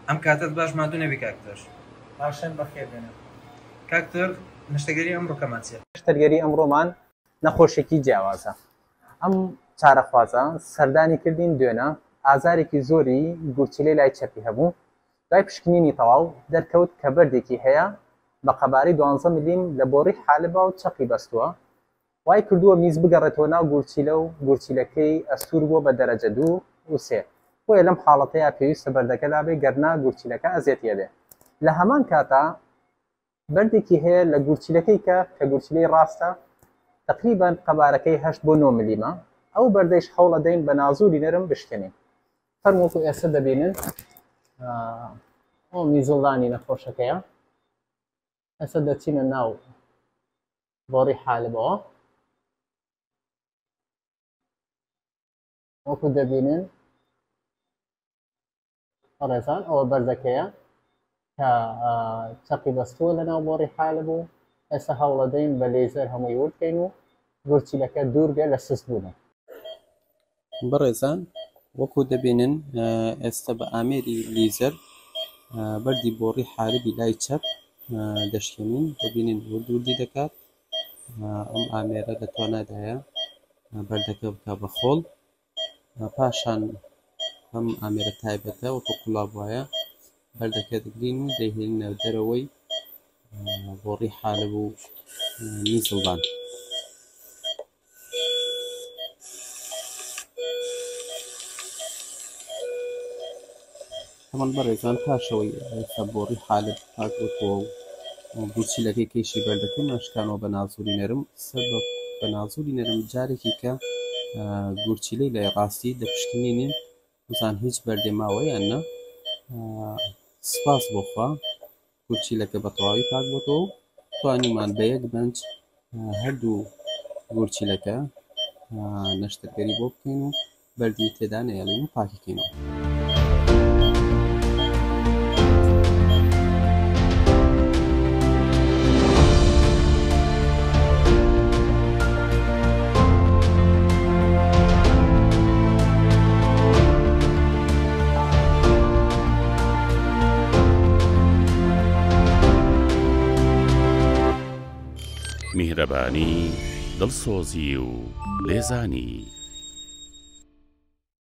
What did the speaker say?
ئەم کاتت باش مادوو نەبی کاکتۆر. پاشان بەخێر بێنە. کاکتۆر نیشتەگەری ئەمڕۆکەمان چییە؟ نیشتەرگەری ئەمڕۆمان نەخۆشێکی جیاوازە. ئەم چارەخوازە سەردانی کردین دوێنە ئازارێکی زۆری گورچلەی لای چەپی هەبوو. دوای پشکنینی تەواو دەرکەوت کە بەردێکی هەیە بە قەبارەی 12 ملیم لە بۆڕی حالبە و چەقی بەستووە. وای کردووە میز بگەڕێتەوە ناو گورچیلە و گورچیلەکەی ئەستور بووە بە دەرەجە 2 و 3. بۆیە لەم حاڵەتەیە پێویستە بەردەکەدا بێ گەرنا گورچیلەکە ئەزیەتیە بێ. لە هەمان کاتا بەردێکی هەیە لە گورچیلەکەی کە گورچیلەی ڕاستە تقریبان قەبارەکەی 8 بۆ 9 ملیمە. ئەو بەردەیش هەوڵە دەین بە نازووری نەرم بشکێنین. فەرمووەکو ئێستا دەبینن ئەو میزڵدانی نەخۆشەکەیە. ئێستا دەچینە ناو بۆڕی حالبەوە. وەکو دەبینن ڕێزان ئەوە بەردەکەیە کە چەقی بەستووە لە ناو بۆڕی حالب و ئێستا هەوڵە دەین بە لێزەر هەمووی وردکەین و گورچیلەکە دوور بێ لە سست بوونە. بەڕێزان وەکو دەبینن ئێستا بە ئامێری لیزەر بەردی بۆڕی حالبی لای چەپ دەشکێنین. دەبینن وردی دەکات. ئەم ئامێرە لە توانادایە بەردەکە بکە بە خۆڵ. پاشان ئەم ئامێرە تایبەتە وەکو قوڵاب وایە بەردەکە دەگرین و دەیهێنینە دەرەوەی بۆڕی حالب و میزڵدان. هەمان بەڕێزان پاشەوەی ئێستا بۆڕی حالب پاکوتەوە و گورچیلەکەی کەیشی بەردەکەی ماشکانەوە بە نازووری نەرم سەبەب بە نازووری نەرم جارێکی کە گورچیلەی لای ڕاستی دەپشکنینین بزان هیچ بەردێ ماوە یان نە. سپاس بۆخوا گورچیلەکە بە تەواوی پاک بۆتەوە و توانیمان بە یەک بەنج هەردوو گورچیلەکە نەشتەرگەری بۆ بکەین و بەردی تێدا نەهێڵین و پاکیکەینەوە. میهرەبانی دڵسۆزی و لێزانی